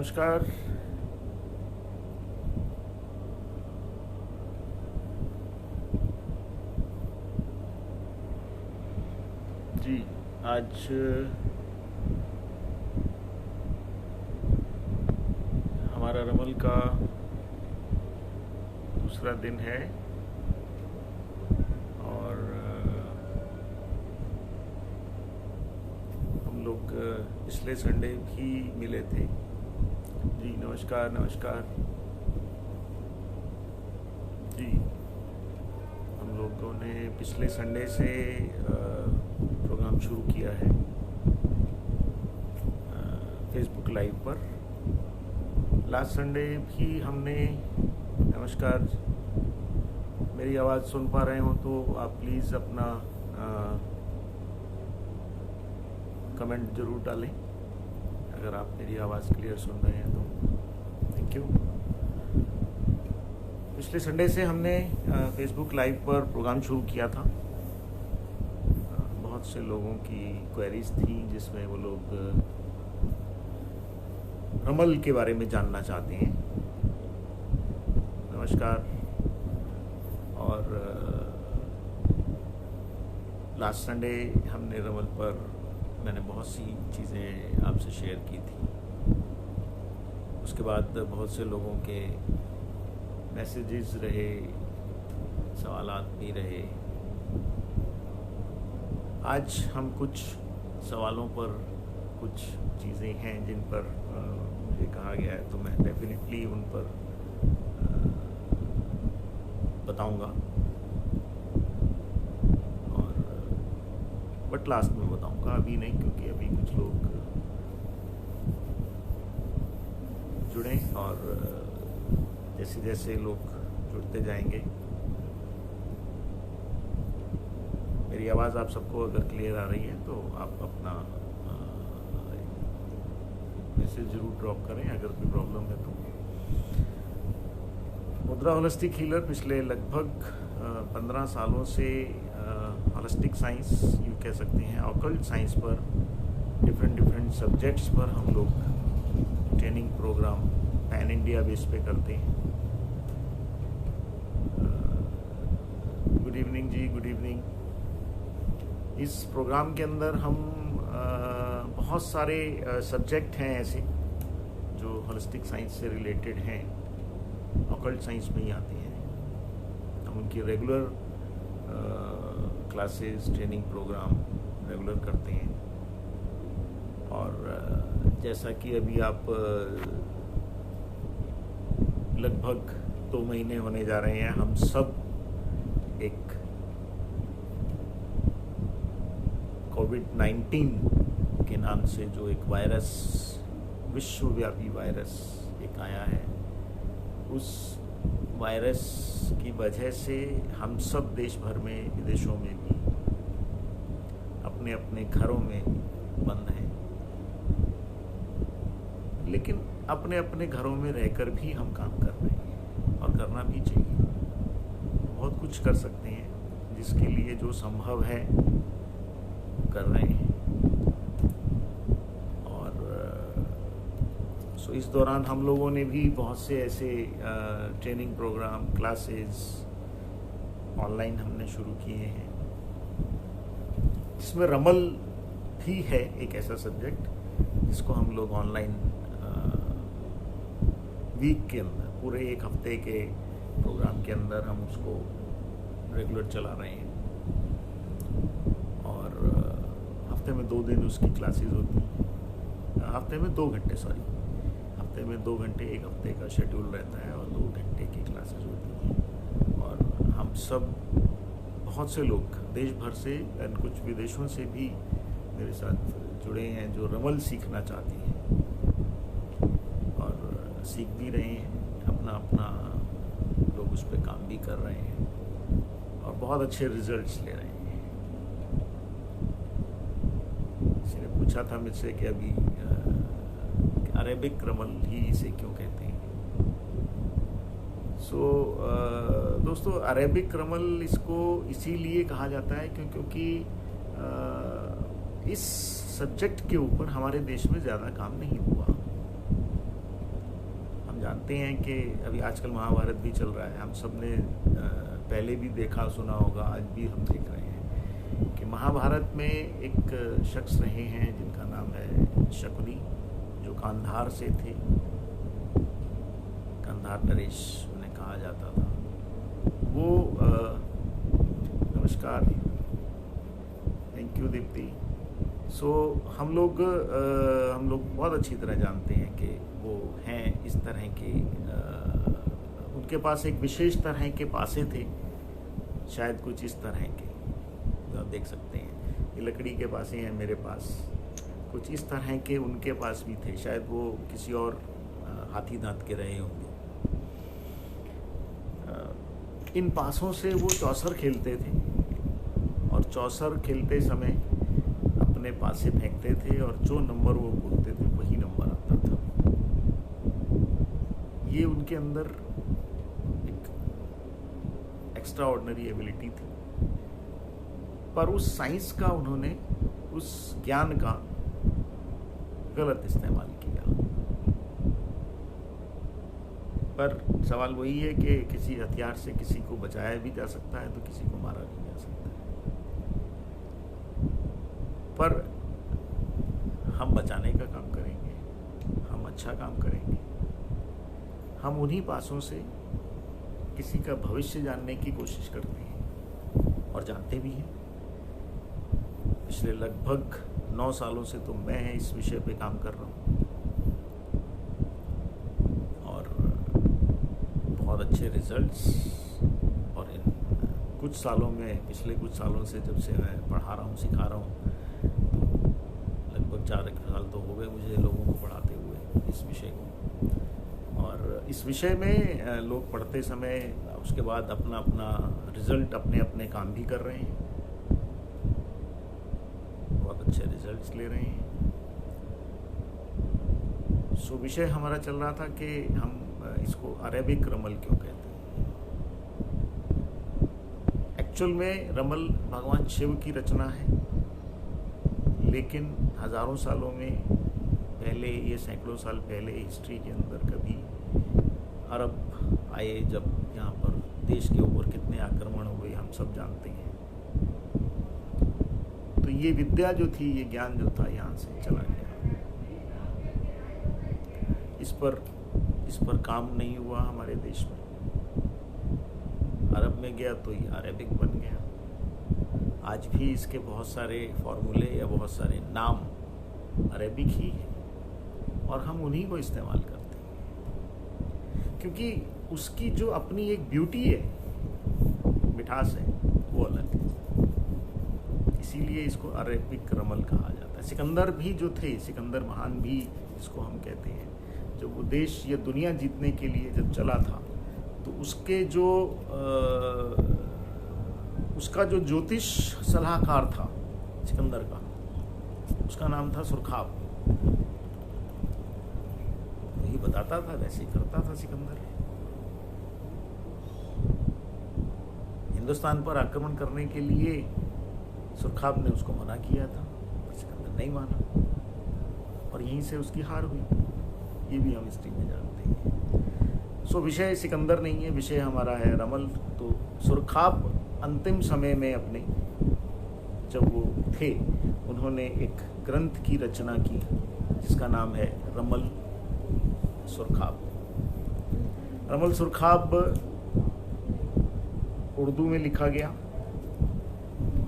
नमस्कार। जी, आज हमारा रमल का दूसरा दिन है और हम लोग पिछले संडे भी मिले थे। जी नमस्कार नमस्कार। जी, हम लोगों ने पिछले संडे से प्रोग्राम शुरू किया है फेसबुक लाइव पर। लास्ट संडे भी हमने, नमस्कार, मेरी आवाज़ सुन पा रहे हो तो आप प्लीज़ अपना कमेंट ज़रूर डालें अगर आप मेरी आवाज़ क्लियर सुन रहे हैं तो। Thank you. पिछले संडे से हमने फेसबुक लाइव पर प्रोग्राम शुरू किया था। बहुत से लोगों की क्वेरीज थी जिसमें वो लोग रमल के बारे में जानना चाहते हैं। नमस्कार। और लास्ट संडे हमने रमल पर मैंने बहुत सी चीज़ें आपसे शेयर की थी। उसके बाद बहुत से लोगों के मैसेजेस रहे, सवालात भी रहे। आज हम कुछ सवालों पर, कुछ चीज़ें हैं जिन पर मुझे कहा गया है तो मैं डेफिनेटली उन पर बताऊंगा, और बट लास्ट में बताऊंगा, अभी नहीं, क्योंकि अभी कुछ लोग जुड़े और जैसे जैसे लोग जुड़ते जाएंगे। मेरी आवाज़ आप सबको अगर क्लियर आ रही है तो आप अपना मैसेज ज़रूर ड्रॉप करें अगर कोई प्रॉब्लम है तो। मुद्रा होलिस्टिक हीलर पिछले लगभग 15 सालों से होलिस्टिक साइंस, यूँ कह सकते हैं ऑकल्ट साइंस पर डिफरेंट सब्जेक्ट्स पर हम लोग training programme pan India base पे करते हैं। Good evening ji, good evening. इस प्रोग्राम के अंदर हम बहुत सारे सब्जेक्ट हैं ऐसे जो होलिस्टिक साइंस से रिलेटेड हैं, ऑकल्ट साइंस में ही आते हैं। हम उनकी regular classes, training programme regular करते हैं। और जैसा कि अभी आप लगभग 2 महीने होने जा रहे हैं, हम सब एक कोविड-19 के नाम से जो एक वायरस, विश्वव्यापी वायरस एक आया है, उस वायरस की वजह से हम सब देश भर में, विदेशों में भी अपने अपने घरों में बंद हैं। लेकिन अपने अपने घरों में रहकर भी हम काम कर रहे हैं और करना भी चाहिए। बहुत कुछ कर सकते हैं, जिसके लिए जो संभव है कर रहे हैं। और सो इस दौरान हम लोगों ने भी बहुत से ऐसे ट्रेनिंग प्रोग्राम, क्लासेस ऑनलाइन हमने शुरू किए हैं। इसमें रमल भी है एक ऐसा सब्जेक्ट जिसको हम लोग ऑनलाइन वीक के अंदर, पूरे एक हफ्ते के प्रोग्राम के अंदर हम उसको रेगुलर चला रहे हैं। और हफ्ते में 2 दिन उसकी क्लासेस होती हैं। हफ्ते में 2 घंटे, हफ्ते में 2 घंटे एक हफ्ते का शेड्यूल रहता है और 2 घंटे की क्लासेस होती हैं। और हम सब, बहुत से लोग देश भर से और कुछ विदेशों से भी मेरे साथ जुड़े हैं जो रमल सीखना चाहते हैं और सीख भी रहे हैं। अपना लोग उस पर काम भी कर रहे हैं और बहुत अच्छे रिजल्ट्स ले रहे हैं। किसी ने पूछा था मुझसे कि अभी अरेबिक रमल ही इसे क्यों कहते हैं। दोस्तों, अरेबिक रमल इसको इसीलिए कहा जाता है क्योंकि इस सब्जेक्ट के ऊपर हमारे देश में ज़्यादा काम नहीं हुआ। जानते हैं कि अभी आजकल महाभारत भी चल रहा है, हम सब ने पहले भी देखा सुना होगा, आज भी हम देख रहे हैं कि महाभारत में एक शख्स रहे हैं जिनका नाम है शकुनी, जो कांधार से थे। कांधार नरेश उन्हें कहा जाता था। वो नमस्कार, थैंक यू दीप्ति। हम लोग बहुत अच्छी तरह जानते हैं कि वो हैं इस तरह के, उनके पास एक विशेष तरह के पासे थे, शायद कुछ इस तरह के, जो आप देख सकते हैं ये लकड़ी के पासे हैं मेरे पास, कुछ इस तरह के उनके पास भी थे। शायद वो किसी और हाथी दांत के रहे होंगे। इन पासों से वो चौसर खेलते थे और चौसर खेलते समय अपने पासे फेंकते थे और जो नंबर वो बोलते थे वही नंबर आता था। ये उनके अंदर एक एक्स्ट्रा ऑर्डिनरी एबिलिटी थी, पर उस साइंस का उन्होंने, उस ज्ञान का गलत इस्तेमाल किया। पर सवाल वही है कि किसी हथियार से किसी को बचाया भी जा सकता है तो किसी को मारा भी जा सकता है, पर हम बचाने का काम करेंगे, हम अच्छा काम करेंगे। हम उन्हीं पासों से किसी का भविष्य जानने की कोशिश करते हैं और जानते भी हैं। पिछले लगभग 9 सालों से तो मैं इस विषय पे काम कर रहा हूँ और बहुत अच्छे रिजल्ट्स, और इन कुछ सालों में, पिछले कुछ सालों से जब से मैं पढ़ा रहा हूँ, सिखा रहा हूँ, तो लगभग 4 साल तो हो गए मुझे लोगों को पढ़ाते हुए इस विषय को। और इस विषय में लोग पढ़ते समय उसके बाद अपना अपना रिजल्ट, अपने अपने काम भी कर रहे हैं, बहुत अच्छे रिजल्ट्स ले रहे हैं। विषय हमारा चल रहा था कि हम इसको अरेबिक रमल क्यों कहते हैं। एक्चुअल में रमल भगवान शिव की रचना है, लेकिन हजारों सालों में पहले, ये सैकड़ों साल पहले हिस्ट्री के अंदर कभी अरब आए, जब यहाँ पर देश के ऊपर कितने आक्रमण हुए हम सब जानते हैं। तो ये विद्या जो थी, ये ज्ञान जो था, यहाँ से चला गया। इस पर काम नहीं हुआ हमारे देश में। अरब में गया तो ये अरेबिक बन गया। आज भी इसके बहुत सारे फॉर्मूले या बहुत सारे नाम अरेबिक ही है और हम उन्हीं को इस्तेमाल करते हैं, क्योंकि उसकी जो अपनी एक ब्यूटी है, मिठास है, वो अलग है। इसीलिए इसको अरेबिक रमल कहा जाता है। सिकंदर भी जो थे, सिकंदर महान भी इसको हम कहते हैं, जब वो देश या दुनिया जीतने के लिए जब चला था, तो उसके जो उसका जो ज्योतिष सलाहकार था सिकंदर का, उसका नाम था सुरखाब। वही बताता था, वैसे ही करता था सिकंदर। हिंदुस्तान पर आक्रमण करने के लिए सुरखाब ने उसको मना किया था, पर सिकंदर नहीं माना और यहीं से उसकी हार हुई। ये भी हम हिस्ट्री में जानते हैं। विषय सिकंदर नहीं है, विषय हमारा है रमल। तो सुरखाब अंतिम समय में अपने, जब वो थे, उन्होंने एक ग्रंथ की रचना की जिसका नाम है रमल सुरखाब। रमल सुरखाब उर्दू में लिखा गया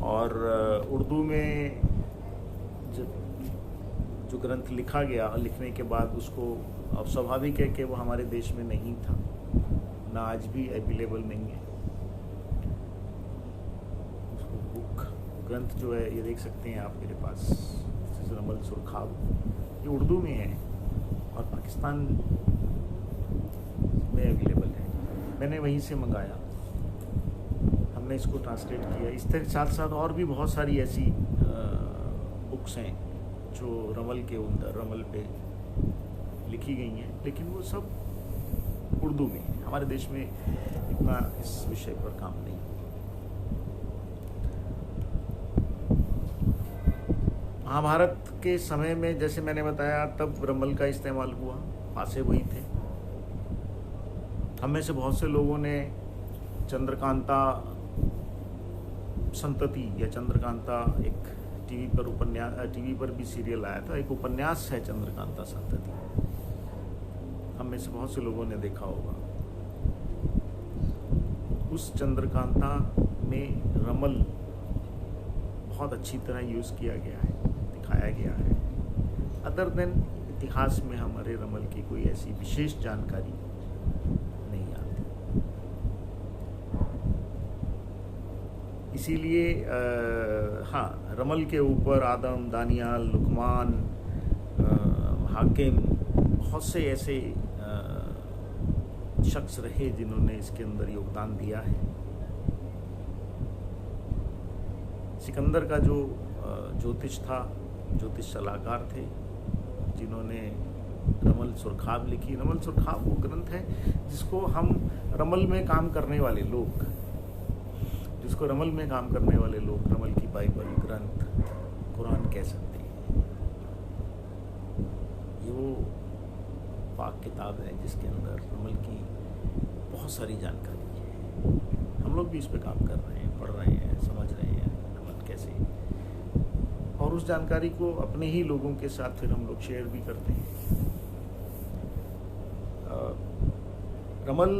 और उर्दू में जो ग्रंथ लिखा गया, लिखने के बाद उसको, अब स्वाभाविक है कि वो हमारे देश में नहीं था, ना आज भी अवेलेबल नहीं है। उसको बुक, ग्रंथ जो है, ये देख सकते हैं आप मेरे पास, रमल सुरखाब, ये उर्दू में है और पाकिस्तान में अवेलेबल है। मैंने वहीं से मंगाया, हमने इसको ट्रांसलेट किया। इस तरह साथ साथ और भी बहुत सारी ऐसी बुक्स हैं जो रमल के अंदर, रमल पे लिखी गई हैं, लेकिन वो सब उर्दू में है। हमारे देश में इतना इस विषय पर काम नहीं। महाभारत के समय में, जैसे मैंने बताया, तब रमल का इस्तेमाल हुआ, पासे वही थे। हम में से बहुत से लोगों ने चंद्रकांता संतति या चंद्रकांता, एक टीवी पर भी सीरियल आया था, एक उपन्यास है चंद्रकांता संतति, हम में से बहुत से लोगों ने देखा होगा। उस चंद्रकांता में रमल बहुत अच्छी तरह यूज़ किया गया है, दिखाया गया है। अदर देन इतिहास में हमारे रमल की कोई ऐसी विशेष जानकारी नहीं आती। इसीलिए हाँ, रमल के ऊपर आदम, दानियाल, लुकमान, हाकिम, बहुत से ऐसे शख्स रहे जिन्होंने इसके अंदर योगदान दिया है। सिकंदर का जो ज्योतिष था, ज्योतिष सलाहकार थे, जिन्होंने रमल सुरखाब लिखी। रमल सुरखाब वो ग्रंथ है जिसको हम रमल में काम करने वाले लोग, रमल की बाइबल, ग्रंथ, कुरान कह सकते हैं। ये वो पाक किताब है जिसके अंदर रमल की बहुत सारी जानकारी है। हम लोग भी इस पे काम कर रहे हैं, पढ़ रहे हैं, समझ रहे हैं रमल कैसे, और उस जानकारी को अपने ही लोगों के साथ फिर हम लोग शेयर भी करते हैं। रमल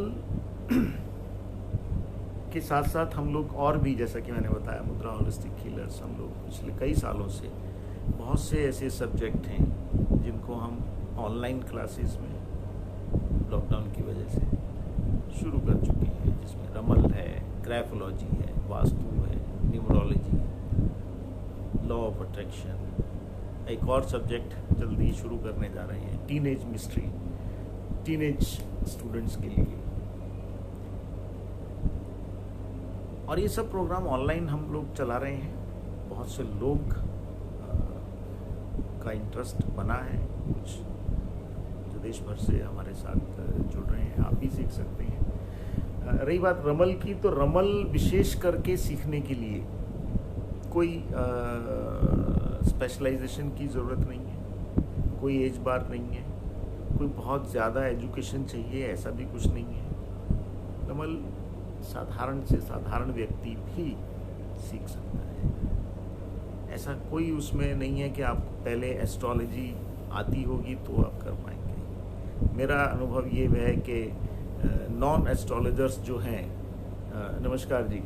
के साथ साथ हम लोग और भी, जैसा कि मैंने बताया, मुद्रा होलिस्टिक हीलर्स, हम लोग पिछले कई सालों से बहुत से ऐसे सब्जेक्ट हैं जिनको हम ऑनलाइन क्लासेस में लॉकडाउन की वजह से शुरू कर चुके हैं, जिसमें रमल है, ग्राफोलॉजी है, वास्तु है, न्यूमरोलॉजी है, लॉ ऑफ अट्रैक्शन। एक और सब्जेक्ट जल्दी शुरू करने जा रहे हैं, टीनेज मिस्ट्री, टीनेज स्टूडेंट्स के लिए। और ये सब प्रोग्राम ऑनलाइन हम लोग चला रहे हैं। बहुत से लोग का इंटरेस्ट बना है, कुछ जो देश भर से हमारे साथ जुड़ रहे हैं, आप भी सीख सकते हैं। रही बात रमल की, तो रमल विशेष करके सीखने के लिए कोई स्पेशलाइजेशन की ज़रूरत नहीं है, कोई एज बार नहीं है, कोई बहुत ज़्यादा एजुकेशन चाहिए, ऐसा भी कुछ नहीं है। रमल साधारण से साधारण व्यक्ति भी सीख सकता है। ऐसा कोई उसमें नहीं है कि आपको पहले एस्ट्रोलॉजी आती होगी तो आप कर पाएंगे। मेरा अनुभव ये है कि नॉन एस्ट्रोलॉजर्स जो हैं, नमस्कार जी,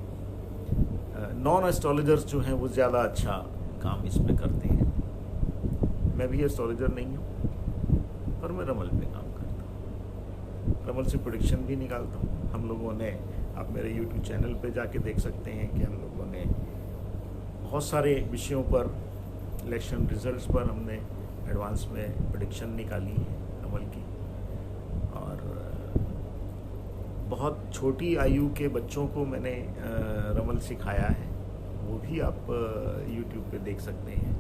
नॉन एस्ट्रोलॉजर्स जो हैं वो ज़्यादा अच्छा काम इसमें करते हैं। मैं भी एस्ट्रोलॉजर नहीं हूँ, पर मैं रमल पे काम करता हूँ, रमल से प्रेडिक्शन भी निकालता हूँ। हम लोगों ने, आप मेरे YouTube चैनल पे जाके देख सकते हैं कि हम लोगों ने बहुत सारे विषयों पर, इलेक्शन रिजल्ट्स पर हमने एडवांस में प्रेडिक्शन निकाली है रमल की। और बहुत छोटी आयु के बच्चों को मैंने रमल सिखाया है, वो भी आप YouTube पे देख सकते हैं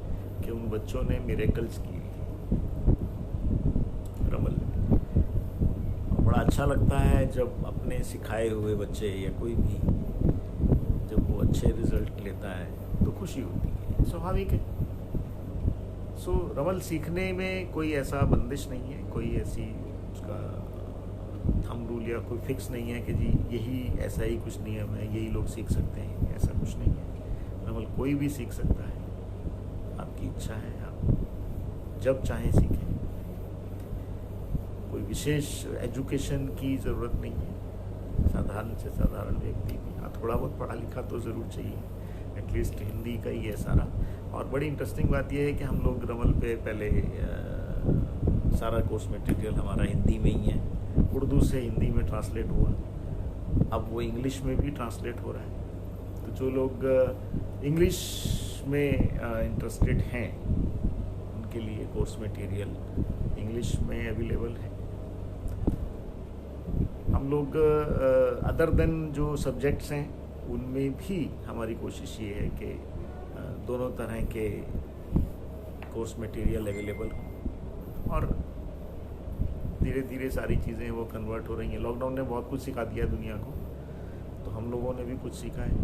कि उन बच्चों ने मिरेकल्स किए रमल में। बड़ा अच्छा लगता है जब अपने सिखाए हुए बच्चे या कोई भी जब वो अच्छे रिजल्ट लेता है तो खुशी होती है, स्वाभाविक है। सो रमल सीखने में कोई ऐसा बंदिश नहीं है, कोई ऐसी उसका थंब रूल या कोई फिक्स नहीं है कि जी यही ऐसा ही कुछ नियम है, यही लोग सीख सकते हैं, ऐसा कुछ नहीं है। रमल कोई भी सीख सकता है, आपकी इच्छा है, आप जब चाहें सीखें। कोई विशेष एजुकेशन की ज़रूरत नहीं है, साधारण से साधारण व्यक्ति भी, हाँ थोड़ा बहुत पढ़ा लिखा तो ज़रूर चाहिए, एटलीस्ट हिंदी का ही है सारा। और बड़ी इंटरेस्टिंग बात यह है कि हम लोग रमल पे पहले सारा कोर्स मटेरियल हमारा हिंदी में ही है, उर्दू से हिंदी में ट्रांसलेट हुआ, अब वो इंग्लिश में भी ट्रांसलेट हो रहा है। तो जो लोग इंग्लिश में इंटरेस्टेड हैं उनके लिए कोर्स मटेरियल इंग्लिश में अवेलेबल है। हम लोग अदर देन जो सब्जेक्ट्स हैं उनमें भी हमारी कोशिश ये है कि दोनों तरह के कोर्स मटेरियल अवेलेबल हो, और धीरे धीरे सारी चीज़ें वो कन्वर्ट हो रही हैं। लॉकडाउन ने बहुत कुछ सिखा दिया दुनिया को, तो हम लोगों ने भी कुछ सीखा है।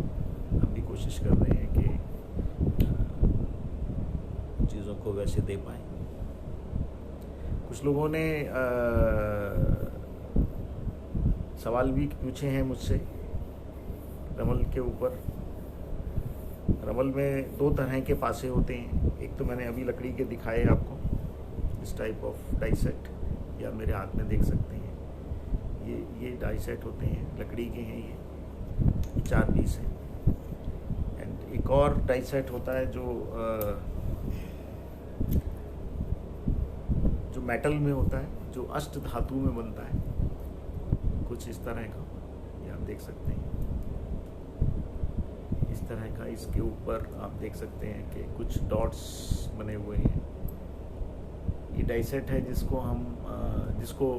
हम भी कोशिश कर रहे हैं कि चीज़ों को वैसे दे पाएँ। कुछ लोगों ने सवाल भी पूछे हैं मुझसे रमल के ऊपर। रमल में 2 तरह के पासे होते हैं। एक तो मैंने अभी लकड़ी के दिखाए आपको, इस टाइप ऑफ डाई सेट, या मेरे हाथ में देख सकते हैं, ये डाई सेट होते हैं, लकड़ी के हैं ये 4 पीस हैं। एंड एक और डाई सेट होता है जो मेटल में होता है, जो अष्ट धातु में बनता है, कुछ इस तरह का, ये आप देख सकते हैं इस तरह का। इसके ऊपर आप देख सकते हैं कि कुछ डॉट्स बने हुए हैं। ये डाई सेट है जिसको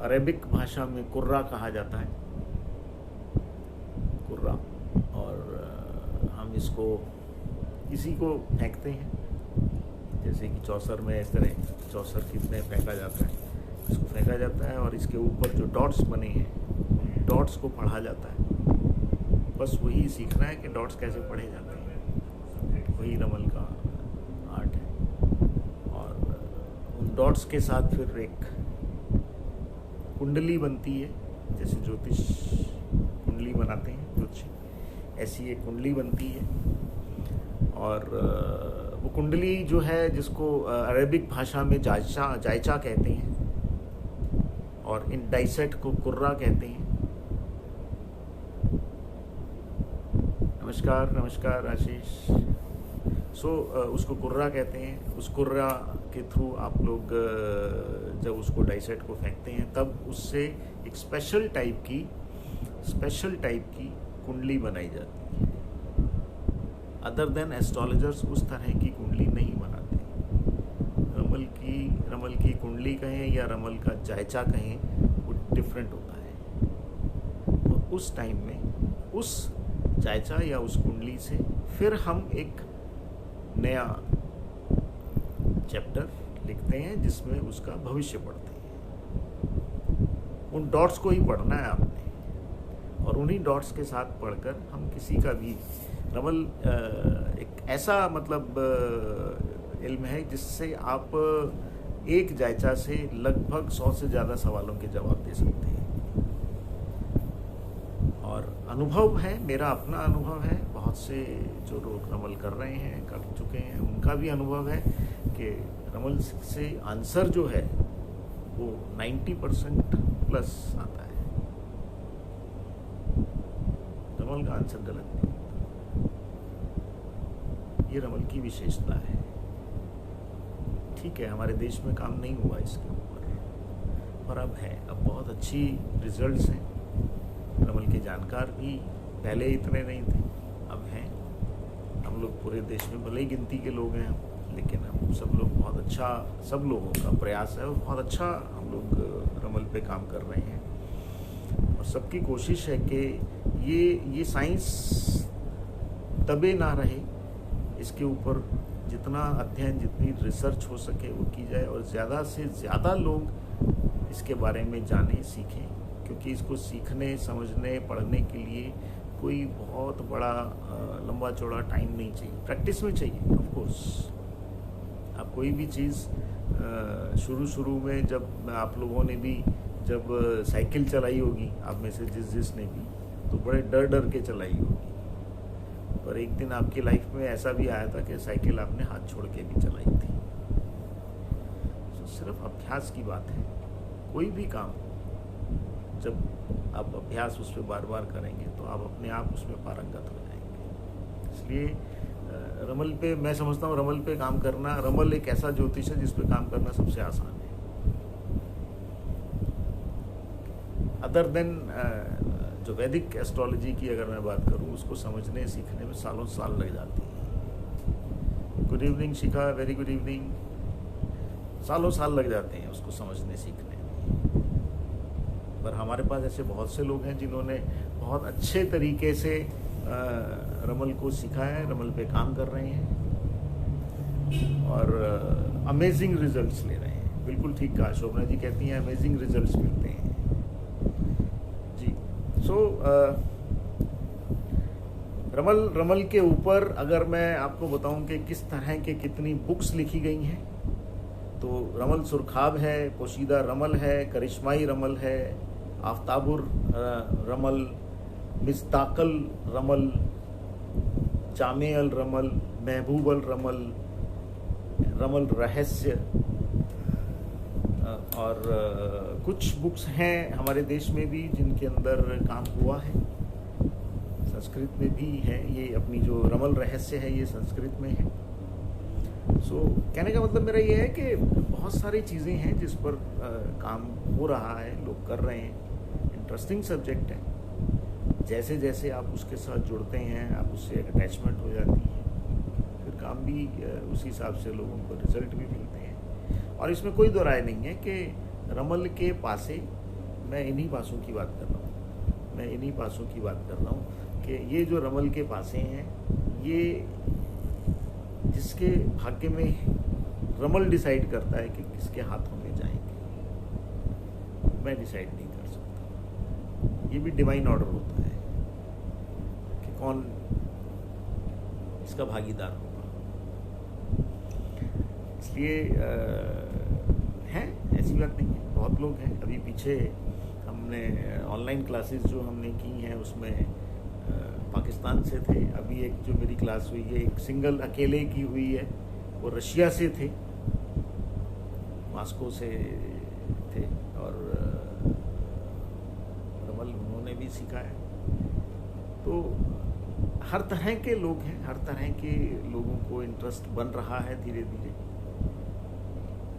अरेबिक भाषा में कुर्रा कहा जाता है, कुर्रा। और हम इसको इसी को फेंकते हैं, जैसे कि चौसर में इस तरह चौसर कितने फेंका जाता है, इसको फेंका जाता है और इसके ऊपर जो डॉट्स बने हैं उन डॉट्स को पढ़ा जाता है। बस वही सीखना है कि डॉट्स कैसे पढ़े जाते हैं, वही रमल का आर्ट है। और उन डॉट्स के साथ फिर एक कुंडली बनती है, जैसे ज्योतिष कुंडली बनाते हैं ज्योतिषी, ऐसी एक कुंडली बनती है। और वो कुंडली जो है, जिसको अरेबिक भाषा में जायचा कहते हैं और इन डाइसेट को कुर्रा कहते हैं। नमस्कार आशीष। उसको कुर्रा कहते हैं। उस कुर्रा के थ्रू आप लोग जब उसको डाइसेट को फेंकते हैं तब उससे एक स्पेशल टाइप की कुंडली बनाई जाती है। अदर देन एस्ट्रोलॉजर्स उस तरह की कुंडली नहीं बनाते। रमल की कुंडली कहें या रमल का जायचा कहें, वो डिफरेंट होता है। और उस टाइम में उस जायचा या उस कुंडली से फिर हम एक नया चैप्टर लिखते हैं जिसमें उसका भविष्य पढ़ते हैं। उन डॉट्स को ही पढ़ना है आपने, और उन्हीं डॉट्स के साथ पढ़कर हम किसी का भी रमल एक ऐसा इल्म है जिससे आप एक जायचा से लगभग 100 से ज़्यादा सवालों के जवाब दे सकते हैं। और अनुभव है, मेरा अपना अनुभव है, बहुत से जो लोग रमल कर रहे हैं, कर चुके हैं, उनका भी अनुभव है कि रमल से आंसर जो है वो 90% प्लस आता है। रमल का आंसर गलत नहीं, ये रमल की विशेषता है। ठीक है, हमारे देश में काम नहीं हुआ इसके ऊपर, पर अब है, अब बहुत अच्छी रिजल्ट्स हैं। रमल के जानकार भी पहले इतने नहीं थे, अब हैं। हम लोग पूरे देश में भले ही गिनती के लोग हैं, लेकिन हम सब लोग बहुत अच्छा, सब लोगों का प्रयास है और बहुत अच्छा हम लोग रमल पे काम कर रहे हैं। और सबकी कोशिश है कि ये साइंस दबे ना रहे, इसके ऊपर जितना अध्ययन, जितनी रिसर्च हो सके वो की जाए और ज़्यादा से ज़्यादा लोग इसके बारे में जानें, सीखें। क्योंकि इसको सीखने, समझने, पढ़ने के लिए कोई बहुत बड़ा लंबा चौड़ा टाइम नहीं चाहिए, प्रैक्टिस में चाहिए। ऑफ कोर्स आप कोई भी चीज़ शुरू में जब आप लोगों ने भी जब साइकिल चलाई होगी, आप में से जिसने भी, तो बड़े डर के चलाई होगी। पर एक दिन आपकी लाइफ में ऐसा भी आया था कि साइकिल आपने हाथ छोड़ के भी चलाई थी। तो सिर्फ अभ्यास की बात है। कोई भी काम जब आप अभ्यास उस पर बार बार करेंगे तो आप अपने आप उसमें पारंगत हो जाएंगे। इसलिए रमल पे, मैं समझता हूँ रमल पे काम करना, रमल एक ऐसा ज्योतिष है जिस पे काम करना सबसे आसान है। अदर देन जो वैदिक एस्ट्रोलॉजी की अगर मैं बात करूं, उसको समझने सीखने में सालों साल लग जाती है। गुड इवनिंग शिखा, वेरी गुड इवनिंग। सालों साल लग जाते हैं उसको समझने सीखने में। पर हमारे पास ऐसे बहुत से लोग हैं जिन्होंने बहुत अच्छे तरीके से रमल को सीखा है, रमल पे काम कर रहे हैं और अमेजिंग रिजल्ट्स ले रहे हैं। बिल्कुल ठीक कहा, शोभना जी कहती हैं अमेजिंग रिजल्ट्स मिलते हैं जी। रमल के ऊपर अगर मैं आपको बताऊं कि किस तरह के कितनी बुक्स लिखी गई हैं, तो रमल सुरखाब है, पोशीदा रमल है, करिश्माई रमल है, आफ्ताबुर रमल, मिस्ताकल रमल, जामे अल रमल, महबूब अल रमल, रमल रहस्य, और कुछ बुक्स हैं हमारे देश में भी जिनके अंदर काम हुआ है, संस्कृत में भी है। ये अपनी जो रमल रहस्य है ये संस्कृत में है। सो कहने का मतलब मेरा ये है कि बहुत सारी चीज़ें हैं जिस पर काम हो रहा है, लोग कर रहे हैं। इंटरेस्टिंग सब्जेक्ट है। जैसे जैसे आप उसके साथ जुड़ते हैं, आप उससे एक अटैचमेंट हो जाती है, फिर काम भी उसी हिसाब से लोगों को रिजल्ट भी मिलते हैं। और इसमें कोई दो राय नहीं है कि रमल के पासे, मैं इन्हीं पासों की बात कर रहा हूँ, कि ये जो रमल के पासे हैं, ये जिसके भाग्य में रमल डिसाइड करता है कि किसके हाथों में जाएंगे, मैं डिसाइड नहीं कर सकता। ये भी डिवाइन ऑर्डर होता है कि कौन इसका भागीदार होगा। इसलिए हैं, ऐसी बात नहीं है, बहुत लोग हैं। अभी पीछे हमने ऑनलाइन क्लासेस जो हमने की हैं उसमें पाकिस्तान से थे। अभी एक जो मेरी क्लास हुई है, एक सिंगल अकेले की हुई है, वो रशिया से थे, मॉस्को से थे, और रमल उन्होंने भी सीखा है। तो हर तरह के लोग हैं, हर तरह के लोगों को इंटरेस्ट बन रहा है धीरे धीरे।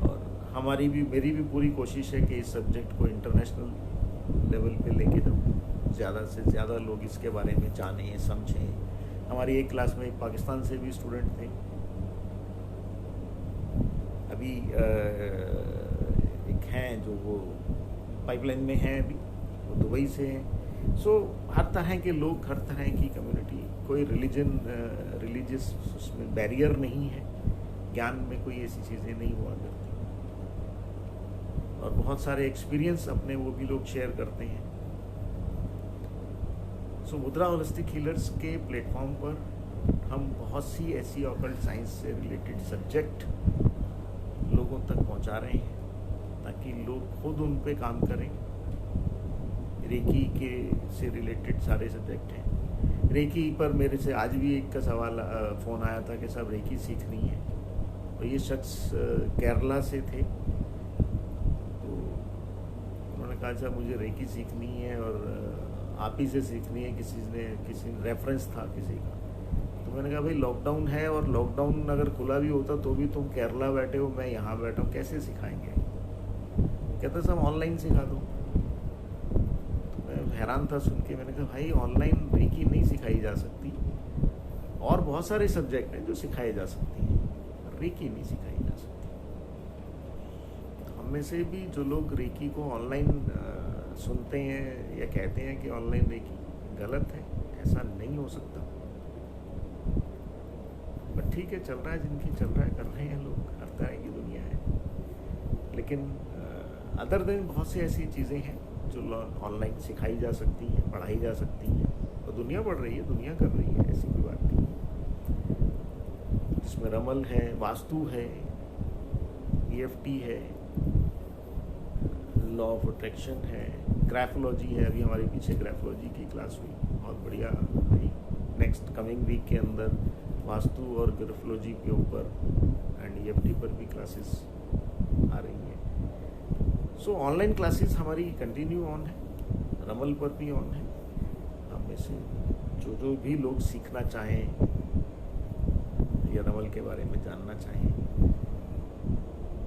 और मेरी भी पूरी कोशिश है कि इस सब्जेक्ट को इंटरनेशनल लेवल पे लेके जाऊँ, ज़्यादा से ज़्यादा लोग इसके बारे में जानें, समझें। हमारी एक क्लास में एक पाकिस्तान से भी स्टूडेंट थे, अभी एक हैं जो वो पाइपलाइन में हैं, अभी वो दुबई से हैं। सो हर तरह के लोग, हर तरह की कम्युनिटी, कोई रिलीजियस उसमें बैरियर नहीं है, ज्ञान में कोई ऐसी चीज़ें नहीं हुआ करती। और बहुत सारे एक्सपीरियंस अपने वो भी लोग शेयर करते हैं। सो मुद्रा होलिस्टिक हीलर्स के प्लेटफॉर्म पर हम बहुत सी ऐसी ऑकल्ट साइंस से रिलेटेड सब्जेक्ट लोगों तक पहुंचा रहे हैं ताकि लोग खुद उन पे काम करें। रेकी के से रिलेटेड सारे सब्जेक्ट हैं। रेकी पर मेरे से आज भी एक का सवाल फ़ोन आया था कि साहब रेकी सीखनी है, और ये शख्स केरला से थे। तो उन्होंने कहा साहब मुझे रेकी सीखनी है और आप ही से सीखनी है, किसी रेफरेंस था किसी का। तो मैंने कहा भाई लॉकडाउन है, और लॉकडाउन अगर खुला भी होता तो भी तुम केरला बैठे हो, मैं यहाँ बैठा हूँ, कैसे सिखाएंगे? कहते साहब ऑनलाइन सिखा दो। तो मैं हैरान था सुन के। मैंने कहा भाई ऑनलाइन रेकी नहीं सिखाई जा सकती, और बहुत सारे सब्जेक्ट हैं जो सिखाए जा सकती हैं, रेकी नहीं सिखाई जा सकती। हम में से भी जो लोग रेकी को ऑनलाइन सुनते हैं या कहते हैं कि ऑनलाइन रेकी गलत है, ऐसा नहीं हो सकता। बट ठीक है, चल रहा है, जिनकी चल रहा है कर रहे हैं लोग, हर तरह की दुनिया है। लेकिन अदर देन बहुत सी ऐसी चीज़ें हैं जो ऑनलाइन सिखाई जा सकती हैं, पढ़ाई जा सकती हैं, और दुनिया पढ़ रही है, दुनिया कर रही है, ऐसी कोई बात नहीं। जिसमें रमल है, वास्तु है, EFT है, लॉ ऑफ अट्रैक्शन है, ग्राफोलॉजी है। अभी हमारे पीछे ग्राफोलॉजी की क्लास हुई, बहुत बढ़िया रही। नेक्स्ट कमिंग वीक के अंदर वास्तु और ग्राफोलॉजी के ऊपर एंड EFT पर भी क्लासेस आ रही हैं। सो ऑनलाइन क्लासेस हमारी कंटिन्यू ऑन है, रमल पर भी ऑन है। हम में से जो भी लोग सीखना चाहें या रमल के बारे में जानना चाहें,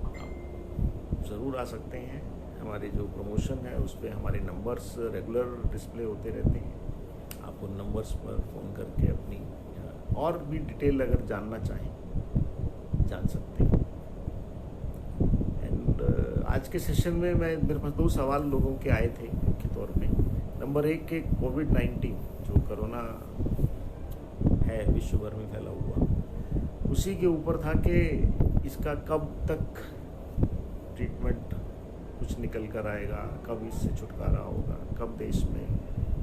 आप ज़रूर आ सकते हैं। हमारे जो प्रमोशन है उस पर हमारे नंबर्स रेगुलर डिस्प्ले होते रहते हैं। आप उन नंबर्स पर फ़ोन करके अपनी और भी डिटेल अगर जानना चाहें जान सकते हैं। एंड आज के सेशन में मेरे पास 2 सवाल लोगों के आए थे मुख्य तौर पे। नंबर 1 के कोविड-19 जो कोरोना है विश्व भर में फैला हुआ, उसी के ऊपर था कि इसका कब तक ट्रीटमेंट कुछ निकल कर आएगा, कब इससे छुटकारा होगा, कब देश में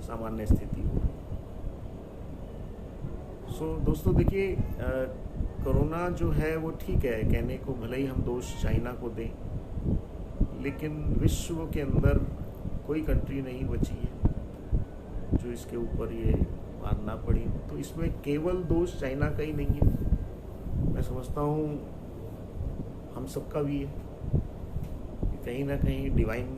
सामान्य स्थिति होगी। सो दोस्तों देखिए, कोरोना जो है वो ठीक है, कहने को भले ही हम दोष चाइना को दें, लेकिन विश्व के अंदर कोई कंट्री नहीं बची है जो इसके ऊपर ये मानना पड़ी। तो इसमें केवल दोष चाइना का ही नहीं है, मैं समझता हूँ हम सबका भी है। कहीं ना कहीं डिवाइन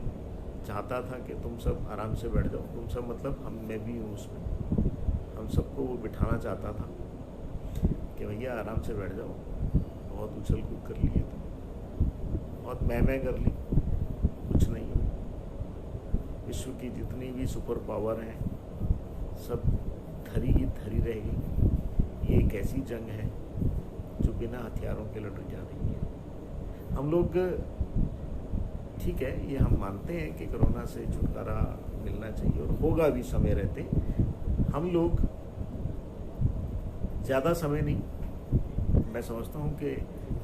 चाहता था कि तुम सब आराम से बैठ जाओ, तुम सब मतलब मैं भी हूँ उसमें, हम सबको वो बिठाना चाहता था कि भैया आराम से बैठ जाओ, बहुत उछल कूद कर लिए तुम, बहुत मैं कर ली, कुछ नहीं हो। विश्व की जितनी भी सुपर पावर हैं सब धरी की धरी रह गई। ये एक ऐसी जंग है जो बिना हथियारों के लड़ी जा रही है। हम लोग ठीक है, ये हम मानते हैं कि कोरोना से छुटकारा मिलना चाहिए और होगा भी समय रहते। हम लोग ज़्यादा समय नहीं, मैं समझता हूँ कि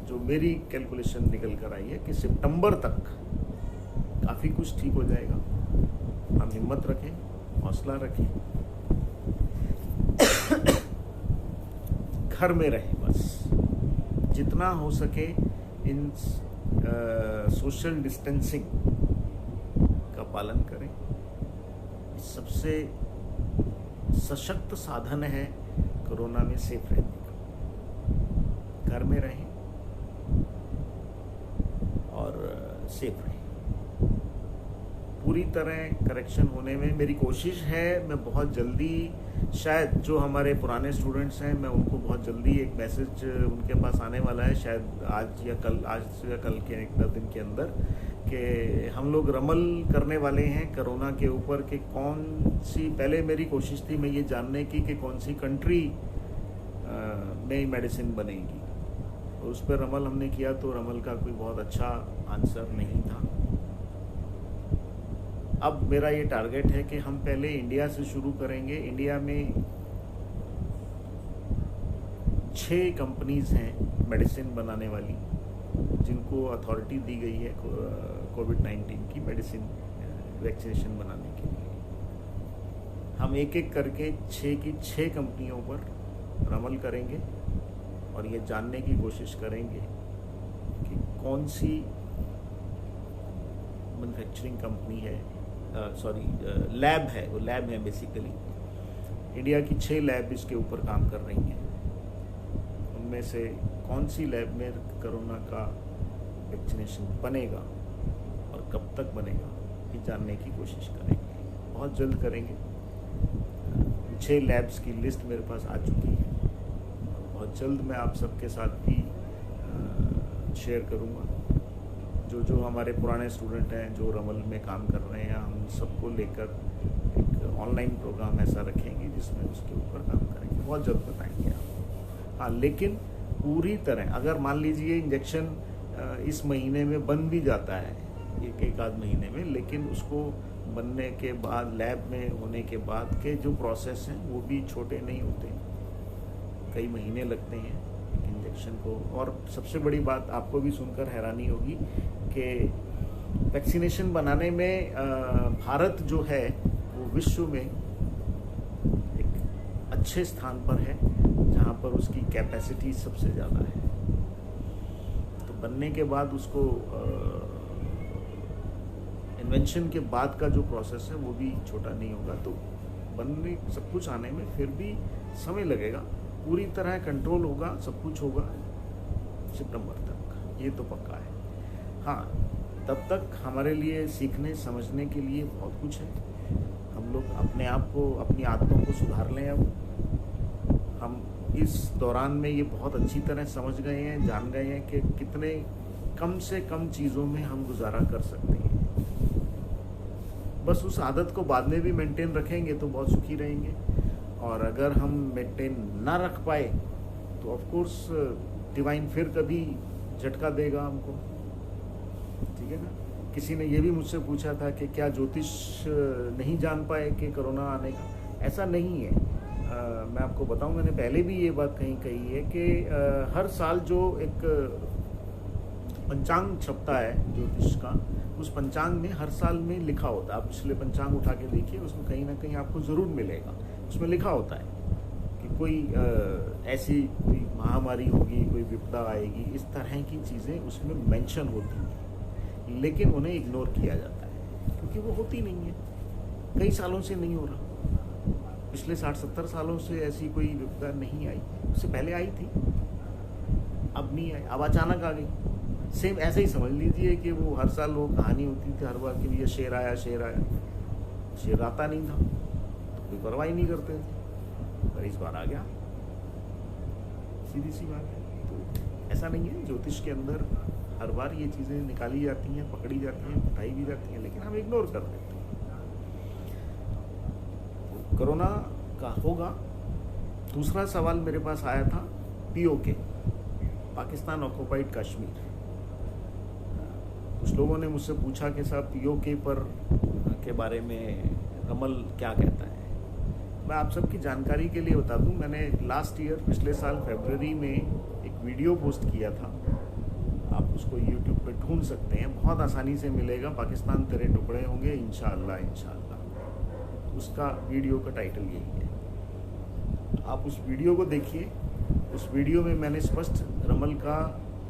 जो मेरी कैलकुलेशन निकल कर आई है कि सितंबर तक काफ़ी कुछ ठीक हो जाएगा। हम हिम्मत रखें, हौसला रखें, घर में रहें, बस जितना हो सके इन सोशल डिस्टेंसिंग का पालन करें। सबसे सशक्त साधन है कोरोना में सेफ रहने का। घर में रहें और सेफ रहें। पूरी तरह करेक्शन होने में मेरी कोशिश है। मैं बहुत जल्दी, शायद जो हमारे पुराने स्टूडेंट्स हैं, मैं उनको बहुत जल्दी एक मैसेज उनके पास आने वाला है, शायद आज या कल के 1-2 दिन के अंदर, कि हम लोग रमल करने वाले हैं कोरोना के ऊपर कि कौन सी, पहले मेरी कोशिश थी मैं ये जानने की कि कौन सी कंट्री में मेडिसिन बनेगी, और उस पर रमल हमने किया तो रमल का कोई बहुत अच्छा आंसर नहीं था। अब मेरा ये टारगेट है कि हम पहले इंडिया से शुरू करेंगे। इंडिया में 6 कंपनीज हैं मेडिसिन बनाने वाली, जिनको अथॉरिटी दी गई है कोविड-19 की मेडिसिन वैक्सीनेशन बनाने के लिए। हम एक एक करके 6 की 6 कंपनियों पर अमल करेंगे और ये जानने की कोशिश करेंगे कि कौन सी मैन्युफैक्चरिंग कंपनी है, लैब है, वो लैब है बेसिकली। इंडिया की 6 लैब इसके ऊपर काम कर रही हैं। उनमें से कौन सी लैब में कोरोना का वैक्सीनेशन बनेगा और कब तक बनेगा, ये जानने की कोशिश करेंगे। बहुत जल्द करेंगे। 6 लैब्स की लिस्ट मेरे पास आ चुकी है। बहुत जल्द मैं आप सबके साथ भी शेयर करूँगा। जो हमारे पुराने स्टूडेंट हैं जो रमल में काम कर रहे हैं, हम सबको लेकर एक ऑनलाइन प्रोग्राम ऐसा रखेंगे जिसमें उसके ऊपर काम करेंगे। बहुत जल्द बताएंगे आप। हाँ, लेकिन पूरी तरह अगर मान लीजिए इंजेक्शन इस महीने में बन भी जाता है, एक आध महीने में, लेकिन उसको बनने के बाद, लैब में होने के बाद के जो प्रोसेस हैं वो भी छोटे नहीं होते, कई महीने लगते हैं इंजेक्शन को। और सबसे बड़ी बात आपको भी सुनकर हैरानी होगी कि वैक्सीनेशन बनाने में भारत जो है वो विश्व में एक अच्छे स्थान पर है, जहाँ पर उसकी कैपेसिटी सबसे ज़्यादा है। तो बनने के बाद उसको इन्वेंशन के बाद का जो प्रोसेस है वो भी छोटा नहीं होगा। तो बनने सब कुछ आने में फिर भी समय लगेगा। पूरी तरह कंट्रोल होगा, सब कुछ होगा सितंबर तक, ये तो पक्का है। हाँ, तब तक हमारे लिए सीखने समझने के लिए बहुत कुछ है। हम लोग अपने आप को, अपनी आदतों को सुधार लें। अब हम इस दौरान में ये बहुत अच्छी तरह समझ गए हैं, जान गए हैं कि कितने कम से कम चीज़ों में हम गुजारा कर सकते हैं। बस उस आदत को बाद में भी मेंटेन रखेंगे तो बहुत सुखी रहेंगे। और अगर हम मेंटेन ना रख पाए तो ऑफ कोर्स डिवाइन फिर कभी झटका देगा हमको, ठीक है ना। किसी ने ये भी मुझसे पूछा था कि क्या ज्योतिष नहीं जान पाए कि कोरोना आने का। ऐसा नहीं है। मैं आपको बताऊं, मैंने पहले भी ये बात कहीं कही है कि हर साल जो एक पंचांग छपता है ज्योतिष का, उस पंचांग में हर साल में लिखा होता है। आप पिछले पंचांग उठा के देखिए, उसमें कहीं ना कहीं आपको ज़रूर मिलेगा। उसमें लिखा होता है कि कोई ऐसी कोई महामारी होगी, कोई विपदा आएगी, इस तरह की चीज़ें उसमें मेंशन होती हैं, लेकिन उन्हें इग्नोर किया जाता है। क्योंकि वो होती नहीं है, कई सालों से नहीं हो रहा। पिछले 60-70 सालों से ऐसी कोई विपदा नहीं आई। उससे पहले आई थी, अब नहीं आई, अब अचानक आ गई। सेम ऐसे ही समझ लीजिए कि वो हर साल वो कहानी होती थी हर बार कि भैया शेर आया शेर आया, शेर आता नहीं था तो कोई परवाह ही नहीं करते थे, पर इस बार आ गया, सीधी सी बात है। तो ऐसा नहीं है, ज्योतिष के अंदर हर बार ये चीज़ें निकाली जाती हैं, पकड़ी जाती हैं, बताई भी जाती हैं, लेकिन हम इग्नोर कर देते हैं। तो कोरोना का होगा। दूसरा सवाल मेरे पास आया था पीओके, पाकिस्तान ऑक्युपाइड कश्मीर। कुछ लोगों ने मुझसे पूछा कि साहब पीओके पर के बारे में रमल क्या कहता है। मैं आप सबकी जानकारी के लिए बता दूं, मैंने लास्ट ईयर पिछले साल फरवरी में एक वीडियो पोस्ट किया था, आप उसको यूट्यूब पे ढूंढ सकते हैं, बहुत आसानी से मिलेगा, पाकिस्तान तेरे टुकड़े होंगे इंशाअल्लाह इंशाअल्लाह। उसका वीडियो का टाइटल यही है, आप उस वीडियो को देखिए। उस वीडियो में मैंने स्पष्ट रमल का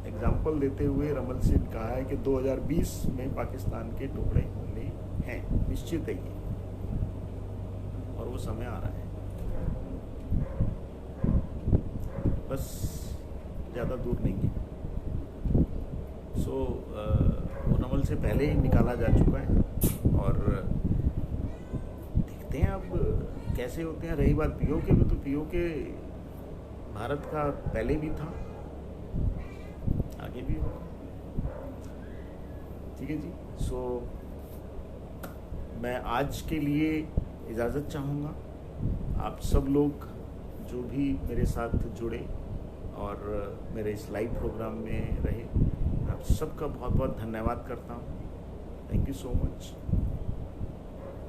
एग्जाम्पल देते हुए रमल से कहा है कि 2020 में पाकिस्तान के टुकड़े होने हैं, निश्चित है ये, और वो समय आ रहा है। बस ज़्यादा दूर नहीं है। वो रमल से पहले ही निकाला जा चुका है और देखते हैं अब कैसे होते हैं। रही बात पीओके में, तो पीओके भारत का पहले भी था, आगे भी होगा। ठीक है जी। मैं आज के लिए इजाज़त चाहूँगा। आप सब लोग जो भी मेरे साथ जुड़े और मेरे इस लाइव प्रोग्राम में रहे, आप सबका बहुत बहुत धन्यवाद करता हूँ। Thank you so much.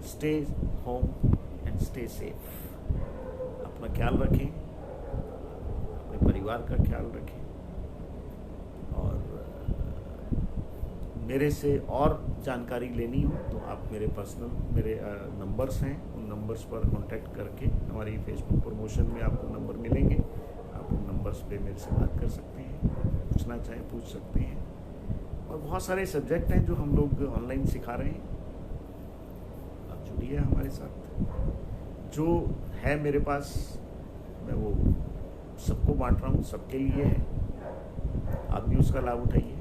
Stay home and stay safe. अपना ख्याल रखें, अपने परिवार का ख्याल रखें, और मेरे से और जानकारी लेनी हो तो आप मेरे नंबर्स हैं, उन नंबर्स पर कांटेक्ट करके, हमारी फेसबुक प्रमोशन में आपको नंबर मिलेंगे, आप उन नंबर्स पे मेरे से बात कर सकते हैं, पूछना चाहें पूछ सकते हैं। और बहुत सारे सब्जेक्ट हैं जो हम लोग ऑनलाइन सिखा रहे हैं, आप जुड़िए हमारे साथ। जो है मेरे पास मैं वो सबको बांट रहा हूँ, सबके लिए है, आप भी उसका लाभ उठाइए।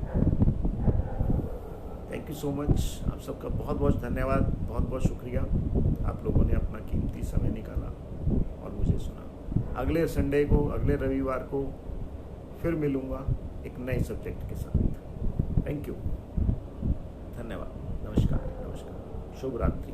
Thank you so much. आप सबका बहुत बहुत धन्यवाद, बहुत बहुत शुक्रिया। आप लोगों ने अपना कीमती समय निकाला और मुझे सुना। अगले संडे को, अगले रविवार को फिर मिलूँगा एक नए सब्जेक्ट के साथ। थैंक यू, धन्यवाद, नमस्कार, शुभ रात्रि।